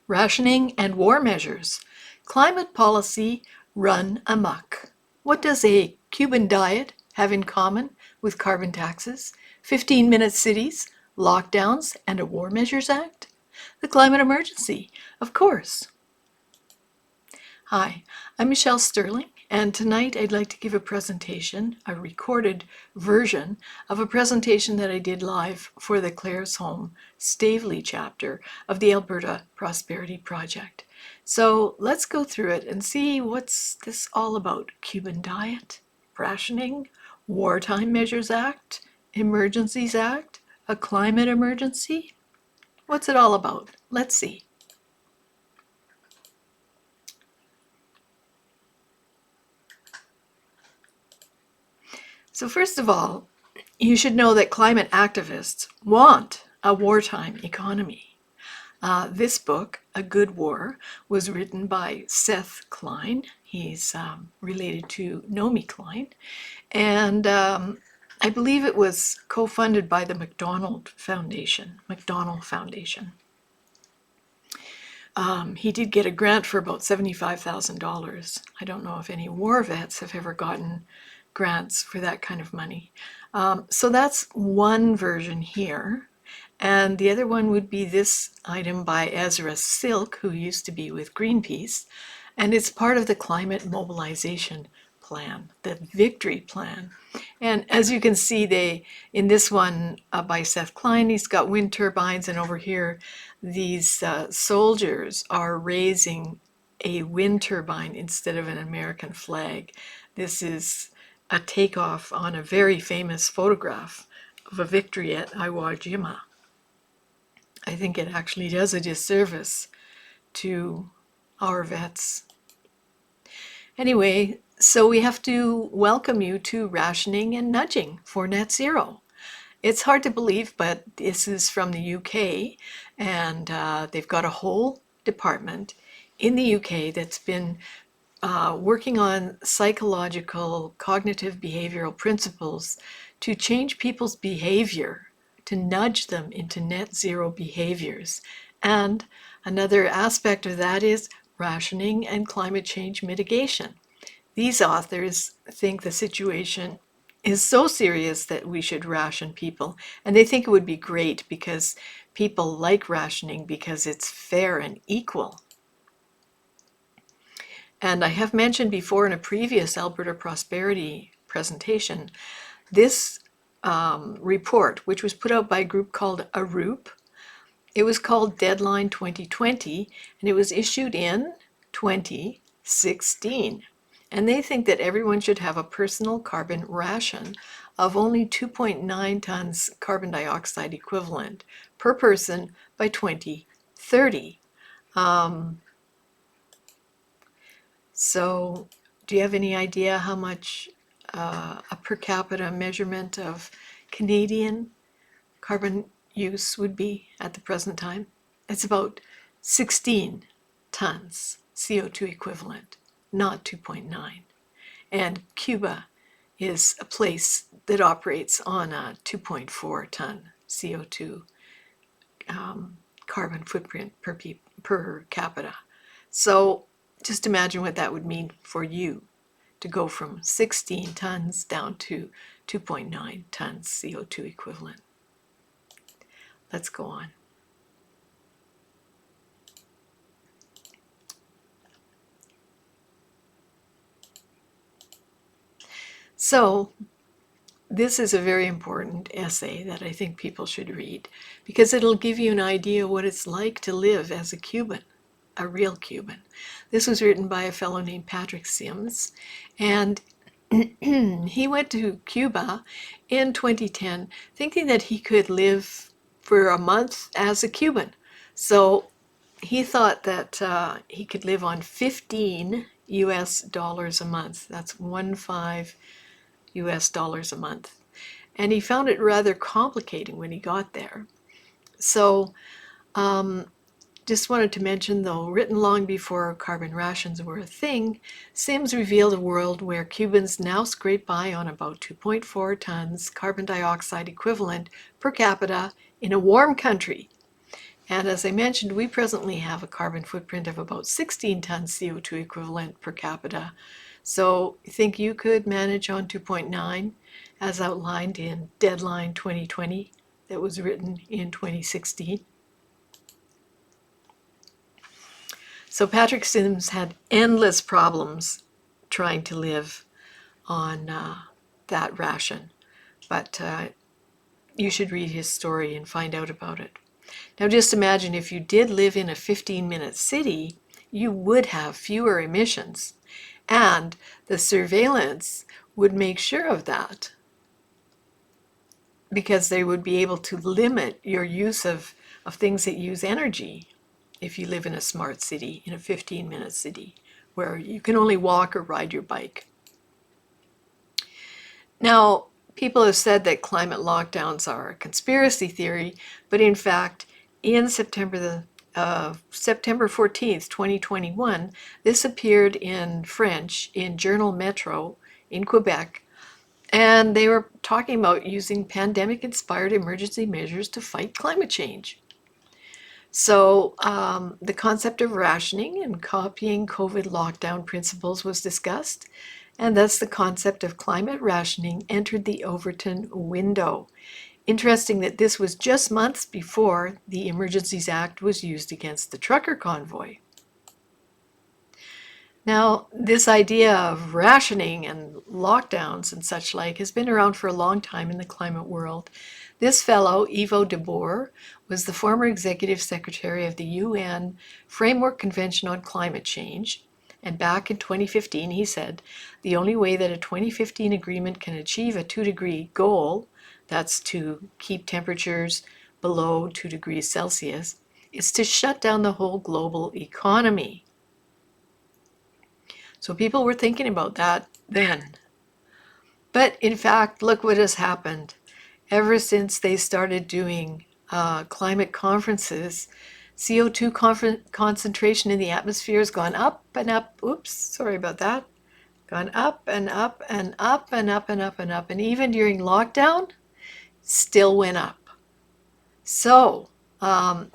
Rationing and war measures. Climate policy run amok. What does a Cuban diet have in common with carbon taxes, 15-minute cities, lockdowns, and a War Measures Act? The climate emergency, of course. Hi, I'm Michelle Sterling, and tonight I'd like to give a presentation, a recorded version of a presentation that I did live for the Clare's Home Stavely chapter of the Alberta Prosperity Project. So let's go through it and see what's this all about. Cuban Diet, Rationing, Wartime Measures Act, Emergencies Act, a climate emergency? What's it all about? Let's see. So first of all, you should know that climate activists want a wartime economy. This book, A Good War, was written by Seth Klein. He's related to Naomi Klein. And I believe it was co-funded by the McDonald Foundation. He did get a grant for about $75,000. I don't know if any war vets have ever gotten grants for that kind of money. So that's one version here. And the other one would be this item by Ezra Silk, who used to be with Greenpeace. And it's part of the climate mobilization plan, the victory plan. And as you can see, in this one by Seth Klein, he's got wind turbines, and over here these soldiers are raising a wind turbine instead of an American flag. This is a takeoff on a very famous photograph of a victory at Iwo Jima. I think it actually does a disservice to our vets. Anyway, so we have to welcome you to Rationing and Nudging for Net Zero. It's hard to believe, but this is from the UK, and they've got a whole department in the UK that's been working on psychological, cognitive behavioral principles to change people's behavior, to nudge them into net zero behaviors. And another aspect of that is rationing and climate change mitigation. These authors think the situation is so serious that we should ration people, and they think it would be great because people like rationing because it's fair and equal. And I have mentioned before in a previous Alberta Prosperity presentation, this report, which was put out by a group called AROOP, it was called Deadline 2020, and it was issued in 2016. And they think that everyone should have a personal carbon ration of only 2.9 tons carbon dioxide equivalent per person by 2030. So do you have any idea how much a per capita measurement of Canadian carbon use would be at the present time? It's about 16 tons CO2 equivalent, not 2.9. And Cuba is a place that operates on a 2.4 ton CO2 carbon footprint per capita. So just imagine what that would mean for you to go from 16 tons down to 2.9 tons CO2 equivalent. Let's go on. So this is a very important essay that I think people should read because it'll give you an idea what it's like to live as a Cuban, a real Cuban. This was written by a fellow named Patrick Sims, and he went to Cuba in 2010 thinking that he could live for a month as a Cuban. So he thought that he could live on 15 US dollars a month. That's 15 US dollars a month. And he found it rather complicating when he got there. So just wanted to mention, though, written long before carbon rations were a thing, Sims revealed a world where Cubans now scrape by on about 2.4 tons carbon dioxide equivalent per capita in a warm country. And as I mentioned, we presently have a carbon footprint of about 16 tons CO2 equivalent per capita. So think you could manage on 2.9 as outlined in Deadline 2020 that was written in 2016. So Patrick Sims had endless problems trying to live on that ration, but you should read his story and find out about it. Now just imagine if you did live in a 15-minute city, you would have fewer emissions, and the surveillance would make sure of that because they would be able to limit your use of things that use energy if you live in a smart city, in a 15-minute city, where you can only walk or ride your bike. Now, people have said that climate lockdowns are a conspiracy theory, but in fact, in September 14th, 2021, this appeared in French in Journal Metro in Quebec, and they were talking about using pandemic-inspired emergency measures to fight climate change. So the concept of rationing and copying COVID lockdown principles was discussed, and thus the concept of climate rationing entered the Overton window. Interesting that this was just months before the Emergencies Act was used against the trucker convoy. Now, this idea of rationing and lockdowns and such like has been around for a long time in the climate world. This fellow, Ivo de Boer, was the former executive secretary of the UN Framework Convention on Climate Change. And back in 2015, he said, the only way that a 2015 agreement can achieve a 2-degree goal, that's to keep temperatures below 2 degrees Celsius, is to shut down the whole global economy. So people were thinking about that then. But in fact, look what has happened. Ever since they started doing climate conferences, CO2 concentration in the atmosphere has gone up and up. Oops, sorry about that. Gone up and up and up and up and up and up. And even during lockdown, still went up. So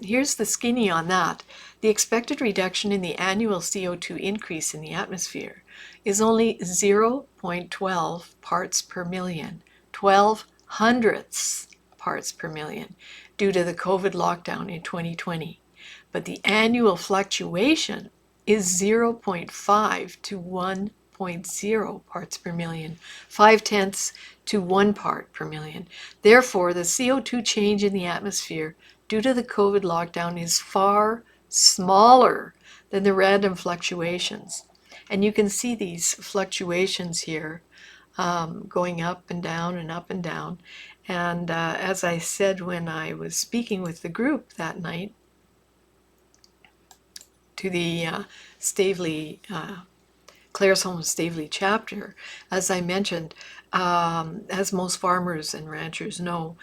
here's the skinny on that. The expected reduction in the annual CO2 increase in the atmosphere is only 0.12 parts per million, 12 hundredths parts per million, due to the COVID lockdown in 2020. But the annual fluctuation is 0.5 to 1.0 parts per million, 5/10 to 1 part per million. Therefore, the CO2 change in the atmosphere due to the COVID lockdown is far smaller than the random fluctuations. And you can see these fluctuations here going up and down and up and down. And as I said when I was speaking with the group that night to the Stavely, Claire's Home Stavely chapter, as I mentioned, as most farmers and ranchers know,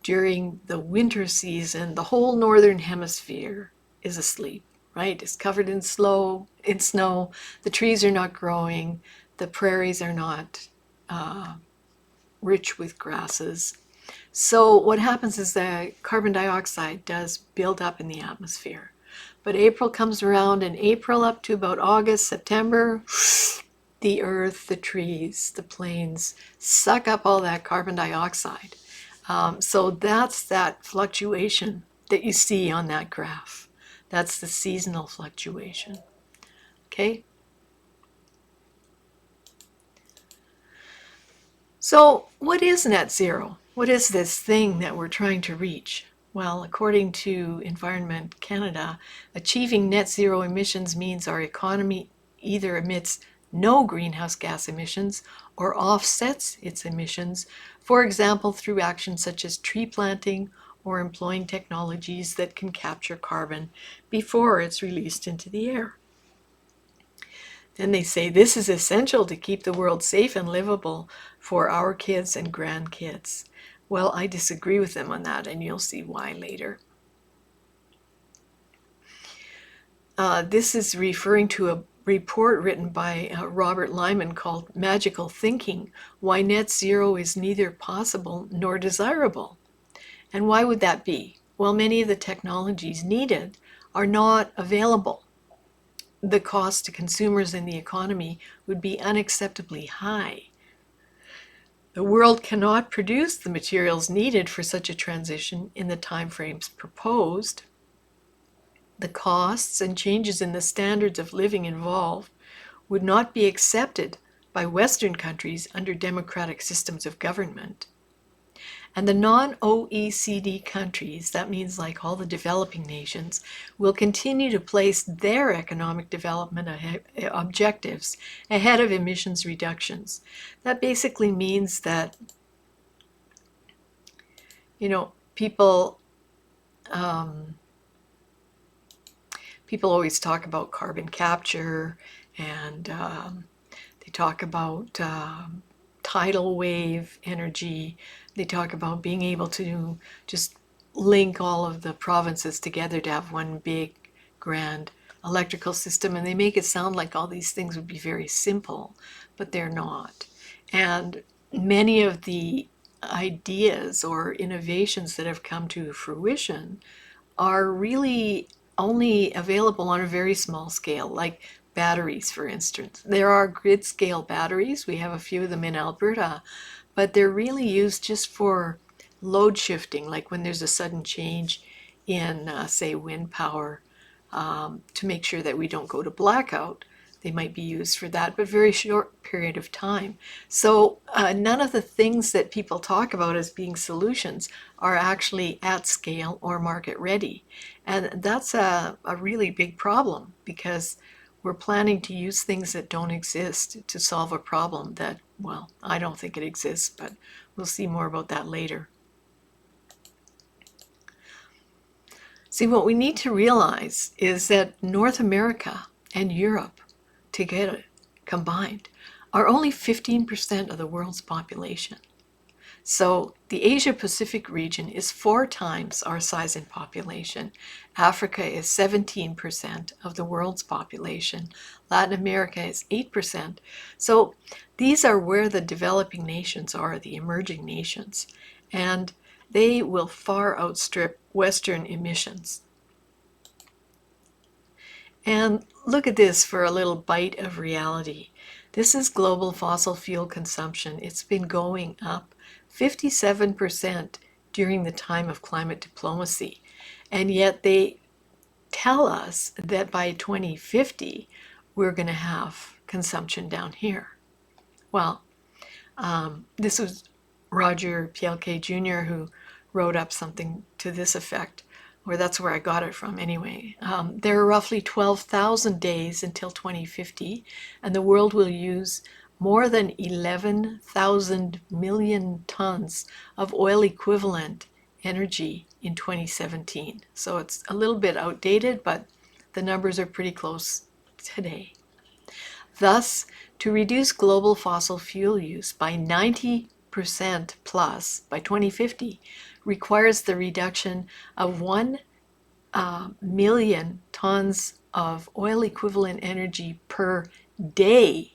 during the winter season, the whole northern hemisphere is asleep, right? It's covered in snow. The trees are not growing. The prairies are not rich with grasses. So what happens is that carbon dioxide does build up in the atmosphere. But April comes around, and April up to about August, September, the earth, the trees, the plains suck up all that carbon dioxide. So that's that fluctuation that you see on that graph. That's the seasonal fluctuation. Okay? So what is net zero? What is this thing that we're trying to reach? Well, according to Environment Canada, achieving net zero emissions means our economy either emits no greenhouse gas emissions or offsets its emissions, for example, through actions such as tree planting or employing technologies that can capture carbon before it's released into the air. Then they say this is essential to keep the world safe and livable for our kids and grandkids. Well, I disagree with them on that, and you'll see why later. This is referring to a report written by Robert Lyman called Magical Thinking, Why Net Zero is Neither Possible Nor Desirable. And why would that be? while many of the technologies needed are not available, the cost to consumers and the economy would be unacceptably high. The world cannot produce the materials needed for such a transition in the timeframes proposed. The costs and changes in the standards of living involved would not be accepted by Western countries under democratic systems of government. And the non-OECD countries, that means like all the developing nations, will continue to place their economic development objectives ahead of emissions reductions. That basically means that, people always talk about carbon capture, and they talk about tidal wave energy. They talk about being able to just link all of the provinces together to have one big, grand electrical system. And they make it sound like all these things would be very simple, but they're not. And many of the ideas or innovations that have come to fruition are really only available on a very small scale, like batteries, for instance. There are grid scale batteries. We have a few of them in Alberta, but they're really used just for load shifting, like when there's a sudden change in, say, wind power, to make sure that we don't go to blackout. They might be used for that, but very short period of time. So none of the things that people talk about as being solutions are actually at scale or market ready. And that's a really big problem, because we're planning to use things that don't exist to solve a problem that, well, I don't think it exists, but we'll see more about that later. See, what we need to realize is that North America and Europe together, combined, are only 15% of the world's population. So the Asia-Pacific region is 4 times our size in population. Africa is 17% of the world's population. Latin America is 8%. So these are where the developing nations are, the emerging nations, and they will far outstrip Western emissions. And look at this for a little bite of reality. This is global fossil fuel consumption. It's been going up 57% during the time of climate diplomacy. And yet they tell us that by 2050, we're going to have consumption down here. Well, this was Roger Pielke Jr. who wrote up something to this effect, or that's where I got it from anyway. There are roughly 12,000 days until 2050, and the world will use more than 11,000 million tons of oil equivalent energy in 2017. So it's a little bit outdated, but the numbers are pretty close today. Thus, to reduce global fossil fuel use by 90% plus by 2050 requires the reduction of 1 million tons of oil equivalent energy per day,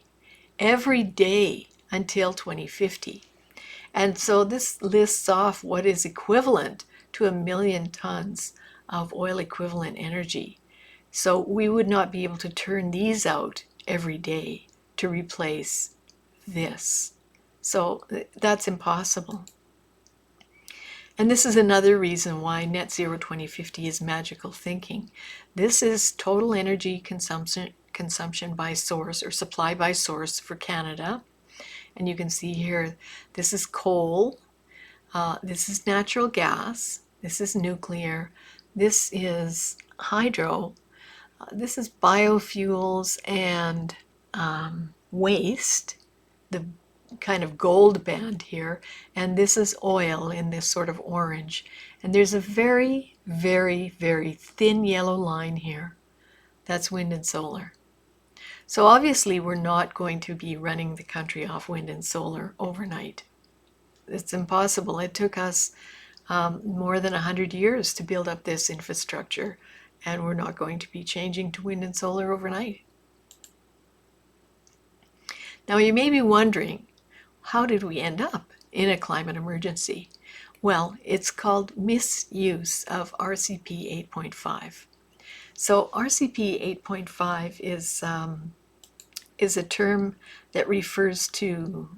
every day until 2050. And so this lists off what is equivalent to 1 million tons of oil equivalent energy. So we would not be able to turn these out every day to replace this. So that's impossible. And this is another reason why Net Zero 2050 is magical thinking. This is total energy consumption by source, or supply by source, for Canada. And you can see here, this is coal, this is natural gas, this is nuclear, this is hydro, this is biofuels and waste, the kind of gold band here, and this is oil in this sort of orange. And there's a very, very, very thin yellow line here. That's wind and solar. So obviously we're not going to be running the country off wind and solar overnight. It's impossible. It took us more than 100 years to build up this infrastructure, and we're not going to be changing to wind and solar overnight. Now you may be wondering, how did we end up in a climate emergency? Well, it's called misuse of RCP 8.5. So RCP 8.5 is a term that refers to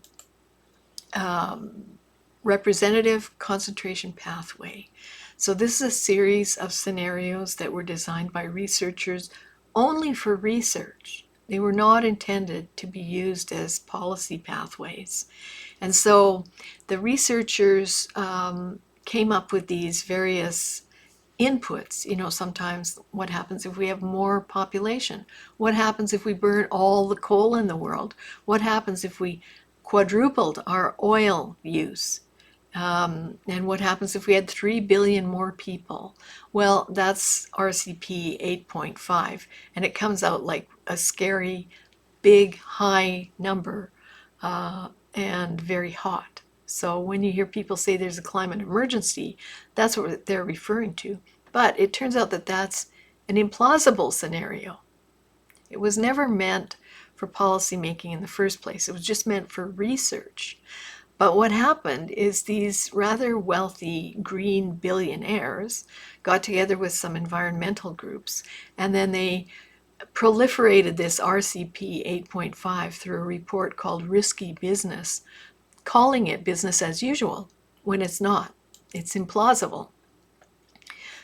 representative concentration pathway. So this is a series of scenarios that were designed by researchers only for research. They were not intended to be used as policy pathways. And so the researchers came up with these various inputs. Sometimes what happens if we have more population? What happens if we burn all the coal in the world? What happens if we quadrupled our oil use? And what happens if we had 3 billion more people? Well, that's RCP 8.5, and it comes out like a scary, big, high number, and very hot. So when you hear people say there's a climate emergency, that's what they're referring to. But it turns out that that's an implausible scenario. It was never meant for policymaking in the first place. It was just meant for research. But what happened is these rather wealthy green billionaires got together with some environmental groups, and then they proliferated this RCP 8.5 through a report called Risky Business, calling it business as usual when it's not. It's implausible.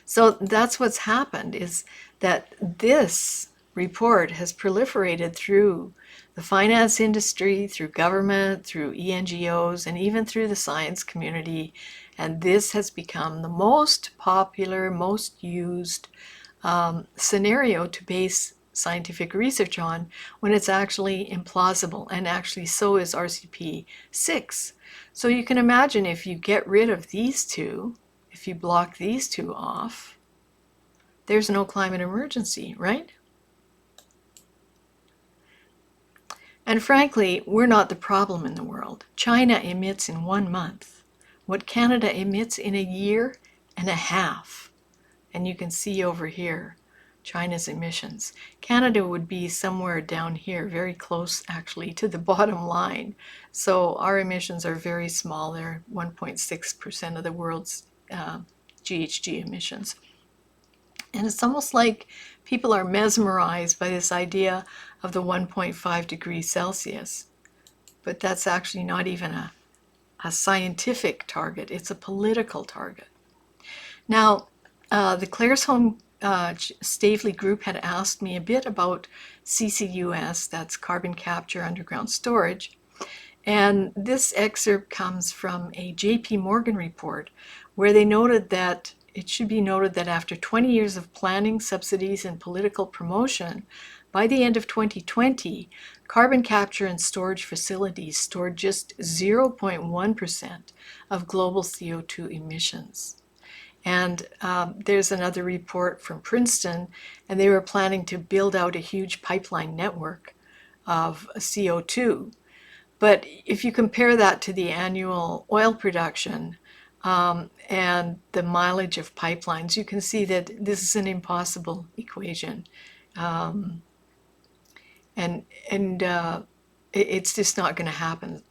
So that's what's happened, is that this report has proliferated through the finance industry, through government, through ENGOs, and even through the science community. And this has become the most popular, most used scenario to base scientific research on, when it's actually implausible. And actually so is RCP 6. So you can imagine, if you get rid of these two, if you block these two off, there's no climate emergency, right? And frankly, we're not the problem in the world. China emits in 1 month what Canada emits in a year and a half. And you can see over here China's emissions. Canada would be somewhere down here, very close actually to the bottom line. So our emissions are very small. They're 1.6% of the world's GHG emissions. And it's almost like people are mesmerized by this idea of the 1.5 degrees Celsius. But that's actually not even a scientific target. It's a political target. Now, the Claresholm Stavely group had asked me a bit about CCUS, that's carbon capture underground storage. And this excerpt comes from a JP Morgan report, where they noted that it should be noted that after 20 years of planning, subsidies, and political promotion, by the end of 2020, carbon capture and storage facilities stored just 0.1% of global CO2 emissions. And there's another report from Princeton, and they were planning to build out a huge pipeline network of CO2. But if you compare that to the annual oil production and the mileage of pipelines, you can see that this is an impossible equation. And it's just not going to happen.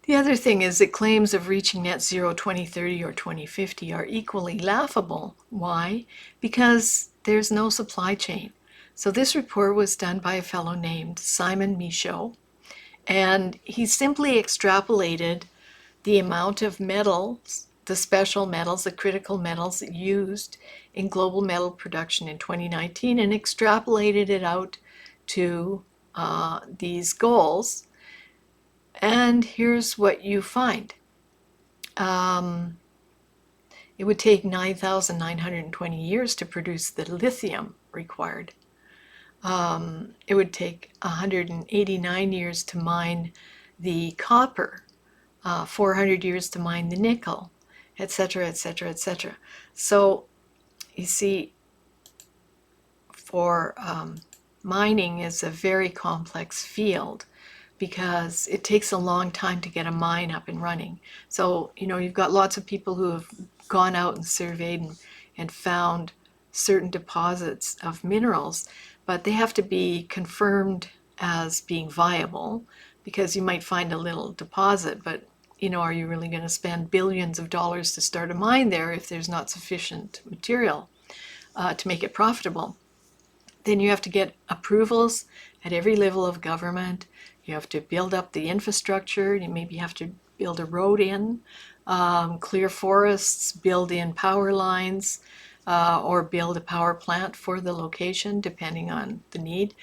The other thing is that claims of reaching net zero 2030 or 2050 are equally laughable. Why? Because there's no supply chain. So this report was done by a fellow named Simon Michaud, and he simply extrapolated the amount of metals, the special metals, the critical metals used in global metal production in 2019, and extrapolated it out to these goals. And here's what you find. It would take 9,920 years to produce the lithium required. It would take 189 years to mine the copper, 400 years to mine the nickel, etc., etc., etc. So you see, for mining is a very complex field, because it takes a long time to get a mine up and running. So, you've got lots of people who have gone out and surveyed and found certain deposits of minerals, but they have to be confirmed as being viable, because you might find a little deposit, but are you really going to spend billions of dollars to start a mine there if there's not sufficient material to make it profitable? Then you have to get approvals at every level of government. You have to build up the infrastructure. You maybe have to build a road in, clear forests, build in power lines, or build a power plant for the location, depending on the need.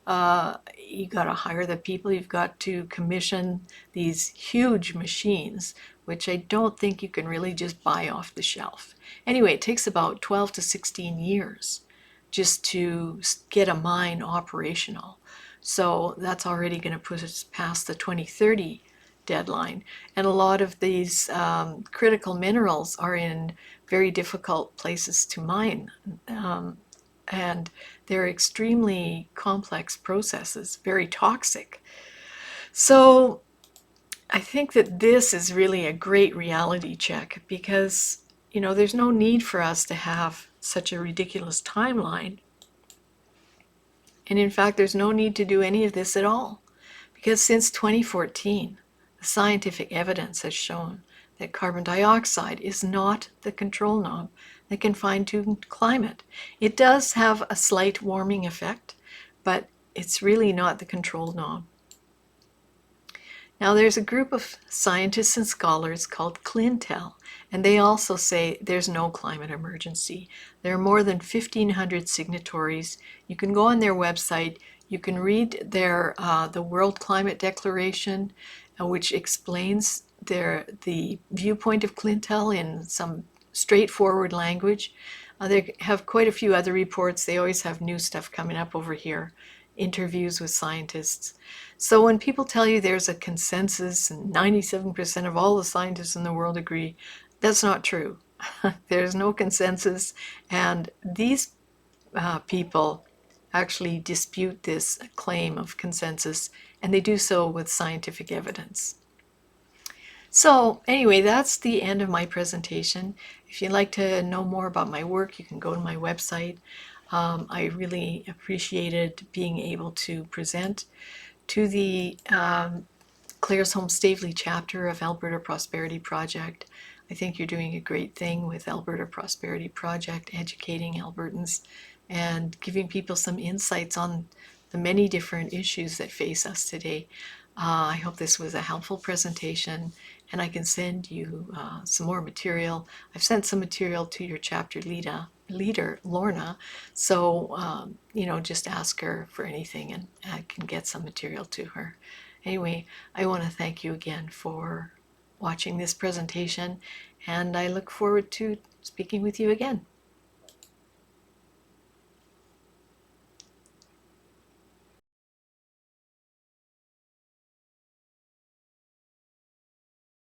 You got to hire the people. You've got to commission these huge machines, which I don't think you can really just buy off the shelf. Anyway, it takes about 12 to 16 years just to get a mine operational. So that's already going to put us past the 2030 deadline. And a lot of these critical minerals are in very difficult places to mine. And they're extremely complex processes, very toxic. So I think that this is really a great reality check because, there's no need for us to have such a ridiculous timeline. And in fact, there's no need to do any of this at all, because since 2014, the scientific evidence has shown that carbon dioxide is not the control knob that can fine-tune climate. It does have a slight warming effect, but it's really not the control knob. Now, there's a group of scientists and scholars called ClinTel, and they also say there's no climate emergency. There are more than 1,500 signatories. You can go on their website. You can read the World Climate Declaration, which explains the viewpoint of ClinTel in some straightforward language. They have quite a few other reports. They always have new stuff coming up over here, interviews with scientists. So when people tell you there's a consensus and 97% of all the scientists in the world agree, that's not true. There's no consensus, and these people actually dispute this claim of consensus, and they do so with scientific evidence. So anyway, that's the end of my presentation. If you'd like to know more about my work, you can go to my website. I really appreciated being able to present to the Clare's Home Stavely chapter of Alberta Prosperity Project. I think you're doing a great thing with Alberta Prosperity Project, educating Albertans and giving people some insights on the many different issues that face us today. I hope this was a helpful presentation, and I can send you some more material. I've sent some material to your chapter leader, Lorna, so just ask her for anything and I can get some material to her. Anyway, I want to thank you again for watching this presentation, and I look forward to speaking with you again.